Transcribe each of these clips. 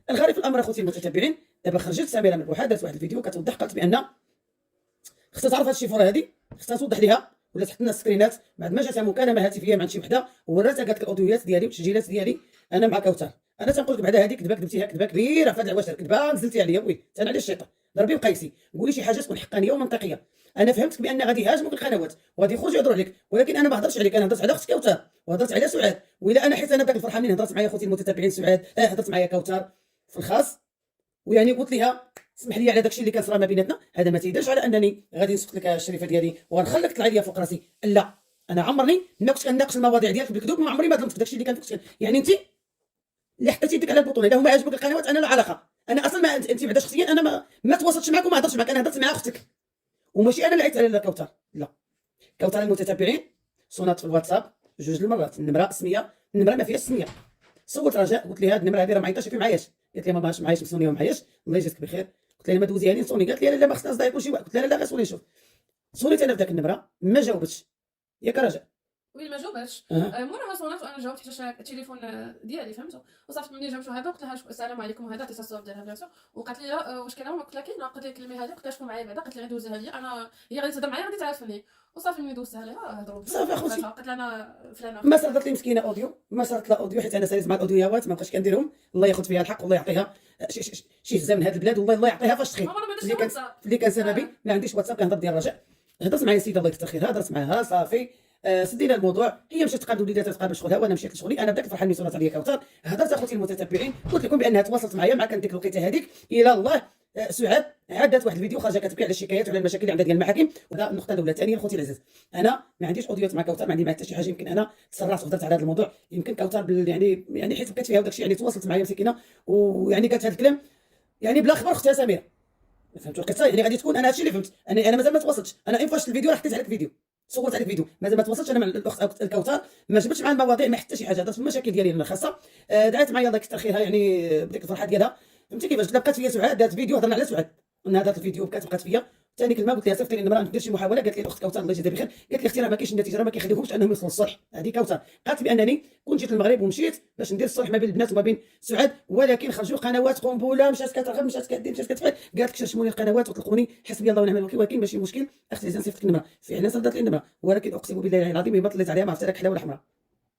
الغريب في الامر اخوتي المتتبعين، دابا خرجت سميره من البحر دارت واحد الفيديو كتوضح، قالت بان خصها تعرف هاد الشفره هادي، خصها توضح ليها ولا تحط لنا السكرينات بعد ما جاتها مكالمه هاتفيه مع شي وحده وراتها قالت لك الاوديوات ديالي والتسجيلات ديالي انا مع كوثر. انا تنقول لك بعدا هذه كذبه كذبتيها كذبه كبيره في هذا العواش، كذبه نزلتي عليا وي انا على الشيطان ضربي وقيسي، قولي شي حاجه تكون حقانيه ومنطقيه. انا فهمتك بان غادي يهاجموك القنوات وغادي يخرجوا يهضروا عليك، ولكن انا ما هضرتش عليك، انا هضرت على اختك كوثر وهضرت على سعاد. وإلا انا حيت انا بداك الفرحه منين هضرت معايا اخوتي المتتبعين سعاد، هضرت معايا كوثر في الخاص، ويعني قلت لها اسمح لي على داكشي اللي كان صرا ما بيناتنا، هذا ما تيدلش على انني غادي نسقط لك الشريفه ديالي ونخليك تطلع ليا فوق راسي. لا، انا عمرني ما كنت كنناقش المواضيع ديالك بالكذوب، ما عمري ما ظلمت في داكشي اللي كان فيك. يعني انت اللي حطيتي يدك على البطوله، الا هما عجبوك القنوات انا لا علاقه، انا اصلا ما انت بعدا شخصيا انا ما تواصلتش معاك وما هضرتش معاك، انا هضرت مع اختك وماشي انا اللي عيطت على كوثر. لا، كوثر المتتبعين صونات في الواتساب جوج المرات، النمره سميه، النمره ما فيهاش سميه. صوت رجاء قلت لها هذه النمره هذه راه ما عيطاش في معاياش، قالت لي ما معايش مسونيه وما معاياش، الله يجازيك بخير. قلت لها ما دوزيها لي نصوني، قالت لي لا ما خصنا صداع يكون شي واحد، قلت لها لا غير صوني. شوف صونيت انا في ذاك النمره ما جاوبتش ياك رجاء. وي ما جاوباتش. موراها صونات وانا جاوبت حيتاش التليفون ديالي فهمتو، وصافي ملي جاوبتو هذا قلت لها السلام عليكم وهذا عطيتها الصور ديالها بيان سور، وقالت لي واش كاينه قلت لها كاينه، قلت لها كلمي هذه، قلت لها شكون معايا بعدا، قالت لي غير دوزيها لي انا، هي غادي تهضر معايا غادي تعرفني، وصافي ملي دوزتها لها هضروا صافي اخوتي، قالت لها انا فلانه ما صدرت لي مسكينه اوديو، ما صدرت لها اوديو حيت انا ساليت مع الاوديوات ما بقاش كنديرهم، الله ياخذ فيها الحق والله يعطيها شي هزه من هذه البلاد، والله الله يعطيها فاش تخيب اللي كان سببي. ما عنديش واتساب كنهضر ديال الرجاء، هضرت مع السيده الله يكثر خيرها، هضرت معاها صافي سدينا الموضوع، هي مشات تقابل وليداتها تقابل شغلها وانا مشيت لشغلي. انا بداك الفرحه ملي صورت عليا كوثر هضرت اخوتي المتتبعين قلت لكم بانها تواصلت معايا مع كان ديك الوقيته هذيك الى الله. سعاد عدت واحد الفيديو خارجه كتبكي على الشكايات وعلى المشاكل اللي عندها ديال المحاكم، وهذا النقطه الاولى. ثانيا خوتي العزيز، انا ما عنديش اوديوات مع كوثر، ما عندي معها حتى شي حاجه، يمكن انا تسرعت وهضرت على هذا الموضوع، يمكن كوثر يعني حيت بكات فيها وداك الشيء يعني تواصلت معايا مسكينه ويعني قالت هذا الكلام يعني بلا خبر اختها سميره، فهمتوا قصه يعني غادي تكون انا هادشي اللي فهمت. انا مازال ما تواصلتش، انا فاش الفيديو راه حطيت عليك فيديو صورت عليك فيديو، مازال ما تواصلتش انا مع الاخت الكوثر، ما جبتش مع المواضيع ما حتى شي حاجه، هضرت في المشاكل ديالي انا الخاصه. دعات معايا الله يكثر خيرها يعني بديك الفرحه ديالها، فهمتي كيفاش بقات فيا سعاد دارت فيديو هضرنا على سعاد، قلنا هذا الفيديو بقات فيا. ثاني كلمه قلت لها صيفط لي المراه ندير شي محاوله، قالت لي الاخت كوثر الله يجزيها بخير، قالت لي اختي راه ما كاينش النتيجه، راه ما كيخليوهمش انهم يوصلوا للصلح. هذه كوثر قالت بانني كنت جيت للمغرب ومشيت باش ندير الصلح ما بين البنات وما بين سعاد، ولكن خرجوا قنوات قنبله، مشات كترغب مشات كدير مشات كتفعل، قالت لك شرشموني القنوات وطلقوني، حسبي الله ونعم الوكيل. ولكن ماشي مشكل اختي زين صيفط لك النمره، فعلا صدت لي النمره، ولكن اقسم بالله العظيم ما طليت عليها ما عرفت لك حلاوه ولا حمراء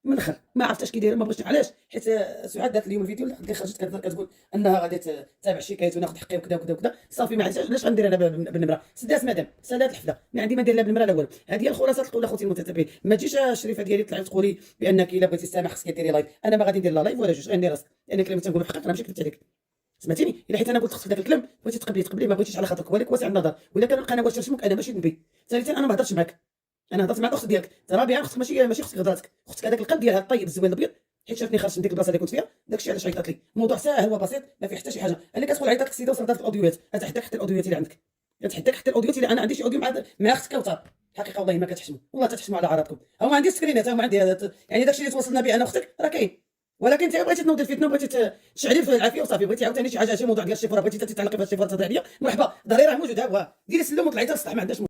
من الاخر، ما عرفت اش كيداير ما بغيتش. علاش؟ حيت سعاد دارت اليوم الفيديو اللي خرجت كتهضر كتقول انها غادي تتابع الشكايات وناخذ حقي وكذا وكذا وكذا، صافي ما عرفتش علاش غندير انا بالنمره، سدات مدام سالات الحفله، ما عندي ما ندير لا بالنمره لا والو. هذه هي الخلاصه الاولى اخوتي المتتبعين، ما تجيش الشريفه ديالي طلعي تقولي بانك الا بغيتي تسامح خصك ديري لايف، انا ما غادي ندير لا لايف ولا جوج، غندير راسك لان كلمه تنقول بحق انا ماشي كذبت عليك، سمعتيني؟ الا حيت انا قلت خصك داك الكلام بغيتي تقبلي ما بغيتيش على خاطرك، ولكن واسع النظر، ولا كانوا القنوات ترسموك انا ماشي ذنبي. ثالثا انا ما هضرتش معاك، انا هضرت مع الاخت ديالك رابعا، اختك ماشي اختك هضرتك، اختك هذاك القلب ديالها الطيب الزوين الابيض، حيت شافني خرجت من ديك البلاصه اللي كنت فيها داكشي علاش عيطات لي. الموضوع ساهل وبسيط ما فيه حتى شي حاجه، انا كتقول عيطات لك السيده وصردات الاوديوات، غتحداك حتى الاوديوات اللي عندك، غتحداك حتى الاوديوات اللي انا عندي شي اوديو مع اختك كوثر، حقيقه والله ما كتحشموا، والله تتحشموا على عراضكم. ها ما عندي سكرينات، ها ما عندي يعني داكشي اللي تواصلنا به انا واختك راه كاين، ولكن انت بغيتي تنوضي الفتنه وبغيتي تشعلي في العافيه وصافي، بغيتي عاوتاني شي حاجه شي موضوع ديال الشفره بغيتي تتعلقي بهذا الشفره تهضري عليا، مرحبا ضريره موجود ها هو، ديري السلم وطلعي حتى السطح ما عندهاش